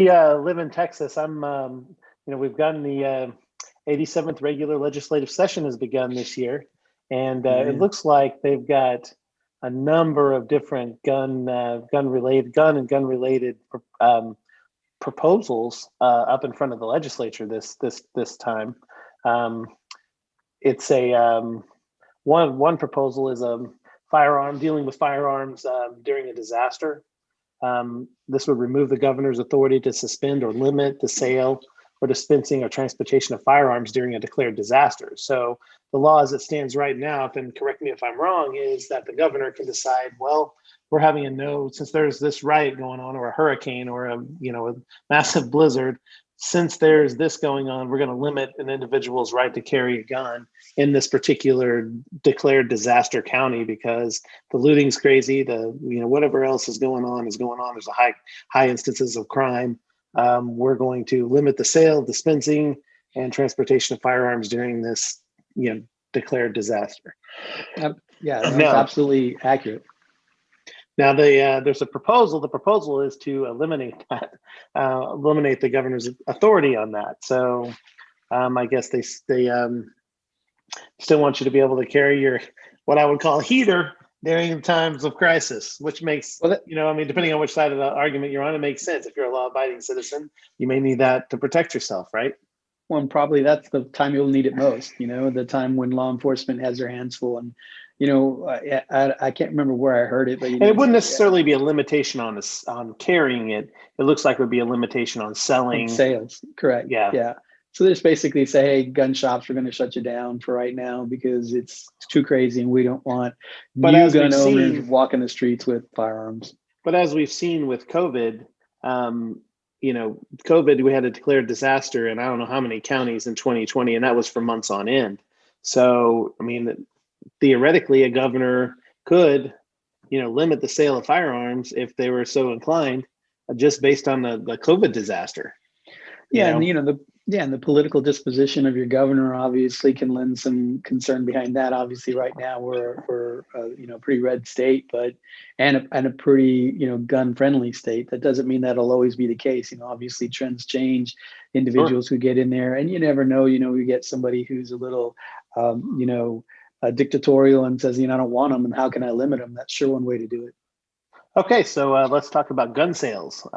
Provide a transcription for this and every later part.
we live in Texas. We've gotten the 87th regular legislative session has begun this year, and it looks like they've got a number of different gun and gun related proposals up in front of the legislature this time. It's a one proposal is a dealing with firearms during a disaster. This would remove the governor's authority to suspend or limit the sale or dispensing or transportation of firearms during a declared disaster. So the law as it stands right now, and correct me if I'm wrong, is that the governor can decide, well, we're having since there's this riot going on, or a hurricane, or a massive blizzard, since there's this going on, we're going to limit an individual's right to carry a gun in this particular declared disaster county because the looting's crazy, whatever else is going on. There's a high instances of crime. We're going to limit the sale, dispensing, and transportation of firearms during this, declared disaster. Yeah, that's absolutely accurate. Now, there's a proposal. The proposal is to eliminate that, eliminate the governor's authority on that. So, I guess they still want you to be able to carry your what I would call heater during times of crisis, which makes, depending on which side of the argument you're on, it makes sense. If you're a law-abiding citizen, you may need that to protect yourself, right? Well, and probably that's the time you'll need it most, the time when law enforcement has their hands full. And, I can't remember where I heard it, but and it wouldn't necessarily be a limitation on carrying it. It looks like it would be a limitation on selling. On sales, correct. Yeah. So they just basically say, hey, gun shops are going to shut you down for right now because it's too crazy and we don't want new gun owners walking the streets with firearms. But as we've seen with COVID, COVID, we had a declared disaster in I don't know how many counties in 2020, and that was for months on end. So, theoretically, a governor could, limit the sale of firearms if they were so inclined, just based on the COVID disaster. And the political disposition of your governor obviously can lend some concern behind that. Obviously, right now we're a pretty red state, and a pretty gun friendly state. That doesn't mean that'll always be the case. Obviously trends change. Individuals who get in there, and you never know. You get somebody who's a little dictatorial and says, I don't want them, and how can I limit them? That's sure one way to do it. Okay, so let's talk about gun sales.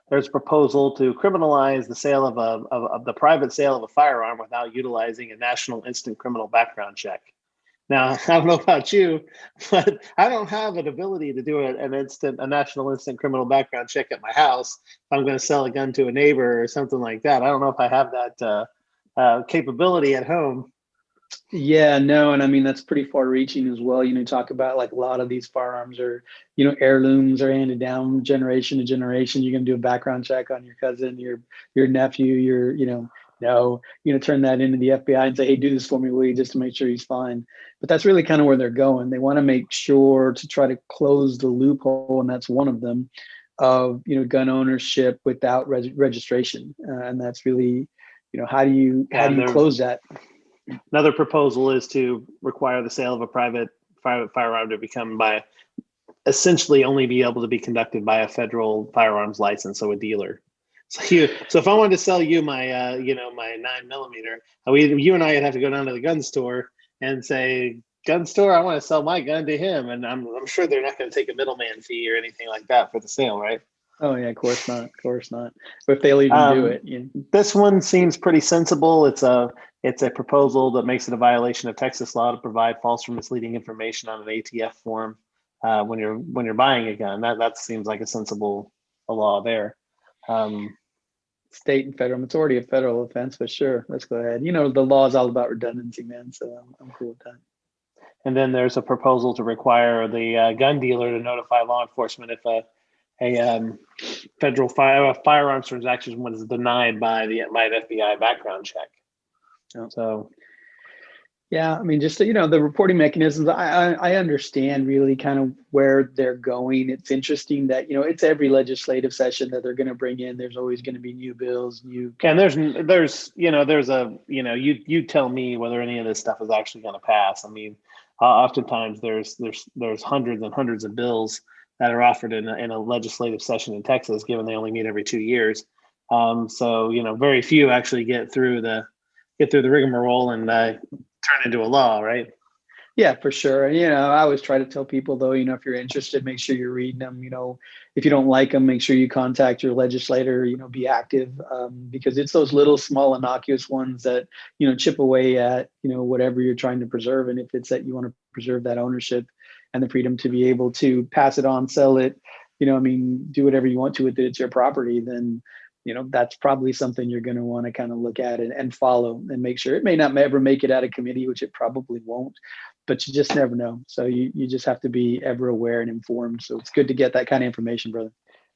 There's a proposal to criminalize the sale of the private sale of a firearm without utilizing a national instant criminal background check. Now, I don't know about you, but I don't have an ability to do a national instant criminal background check at my house. If I'm going to sell a gun to a neighbor or something like that, I don't know if I have that capability at home. Yeah, no, and that's pretty far reaching as well. Talk about like a lot of these firearms are, heirlooms are handed down generation to generation. You're going to do a background check on your cousin, your nephew, turn that into the FBI and say, hey, do this for me, will you, just to make sure he's fine. But that's really kind of where they're going. They want to make sure to try to close the loophole, and that's one of them, of, gun ownership without registration. And that's really, how do you close that? Another proposal is to require the sale of a private firearm to become essentially only be able to be conducted by a federal firearms license, so a dealer. So if I wanted to sell you my my 9mm, you and I would have to go down to the gun store and say, gun store, I want to sell my gun to him, and I'm sure they're not going to take a middleman fee or anything like that for the sale, right? Oh yeah, of course not. But if they'll even do it. This one seems pretty sensible. It's a proposal that makes it a violation of Texas law to provide false or misleading information on an ATF form when you're buying a gun. That seems like a sensible law there. State and federal, majority of federal offense, but sure, let's go ahead. The law is all about redundancy, man. So I'm cool with that. And then there's a proposal to require the gun dealer to notify law enforcement if a federal firearms transaction was denied by an FBI background check. Oh. So, yeah, just the reporting mechanisms. I understand really kind of where they're going. It's interesting that it's every legislative session that they're going to bring in. There's always going to be new bills, and you tell me whether any of this stuff is actually going to pass. Oftentimes there's hundreds and hundreds of bills that are offered in a legislative session in Texas, given they only meet every 2 years. So, very few actually get through the rigmarole and turn into a law, right? Yeah, for sure. I always try to tell people though, if you're interested, make sure you're reading them. If you don't like them, make sure you contact your legislator, be active, because it's those little small innocuous ones that, chip away at, whatever you're trying to preserve. And if it's that you want to preserve that ownership and the freedom to be able to pass it on, sell it, do whatever you want to with it, it's your property, then, that's probably something you're going to want to kind of look at and follow and make sure. It may not ever make it out of committee, which it probably won't, but you just never know. So you just have to be ever aware and informed. So it's good to get that kind of information, brother.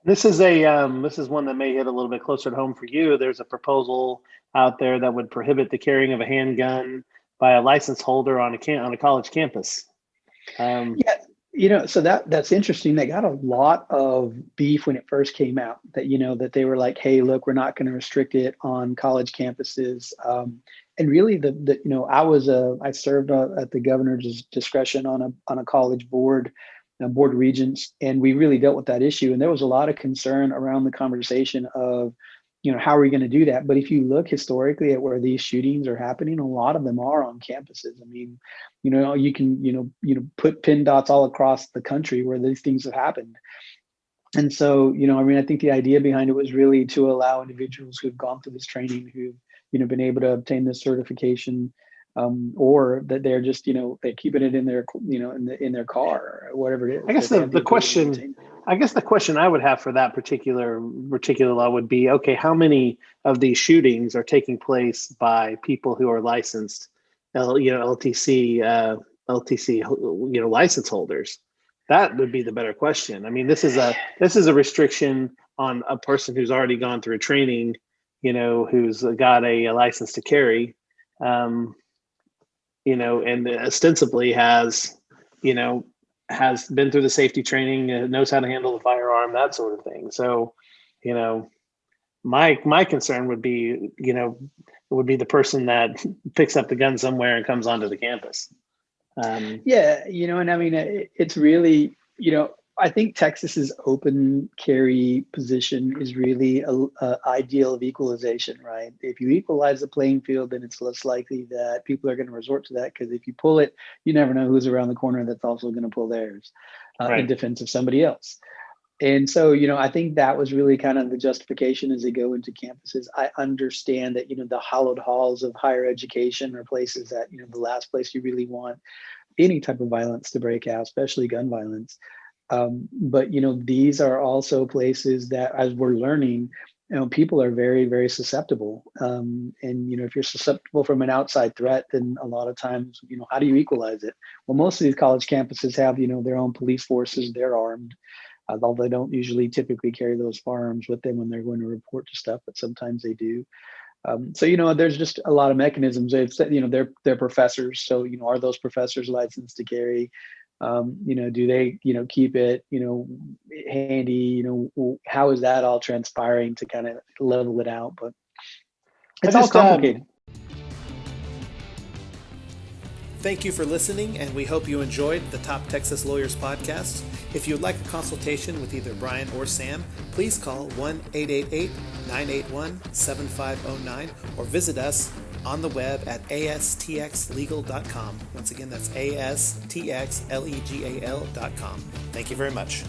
This is one that may hit a little bit closer to home for you. There's a proposal out there that would prohibit the carrying of a handgun by a license holder on a college campus. Yeah, so that's interesting. They got a lot of beef when it first came out that they were like, hey, look, we're not going to restrict it on college campuses. And really I served at the governor's discretion on a college board, board of regents, and we really dealt with that issue. And there was a lot of concern around the conversation of, how are we going to do that? But if you look historically at where these shootings are happening, a lot of them are on campuses. I mean, you can, put pin dots all across the country where these things have happened. And so, I think the idea behind it was really to allow individuals who've gone through this training, who've, been able to obtain this certification, or that they're just, they're keeping it in their, in their car or whatever it is. I guess the question I would have for that particular law would be, okay, how many of these shootings are taking place by people who are licensed, LTC, license holders? That would be the better question. I mean, this is a restriction on a person who's already gone through training, who's got a license to carry, and ostensibly has been through the safety training, knows how to handle the firearm, that sort of thing. So, my concern would be, the person that picks up the gun somewhere and comes onto the campus. Yeah, and I mean, it's really, I think Texas's open carry position is really a ideal of equalization, right? If you equalize the playing field, then it's less likely that people are going to resort to that, because if you pull it, you never know who's around the corner that's also going to pull theirs in defense of somebody else. And so, I think that was really kind of the justification as they go into campuses. I understand that, the hallowed halls of higher education are places that, the last place you really want any type of violence to break out, especially gun violence. But, these are also places that, as we're learning, people are very, very susceptible. And, if you're susceptible from an outside threat, then a lot of times, how do you equalize it? Well, most of these college campuses have, their own police forces, they're armed. Although they don't usually typically carry those firearms with them when they're going to report to stuff, but sometimes they do. So, there's just a lot of mechanisms. They're professors. So, are those professors licensed to carry? Do they, keep it, handy? How is that all transpiring to kind of level it out? But it's all complicated. Thank you for listening, and we hope you enjoyed the Top Texas Lawyers podcast. If you would like a consultation with either Brian or Sam, please call 1-888-981-7509 or visit us on the web at astxlegal.com. Once again, that's astxlegal.com. Thank you very much.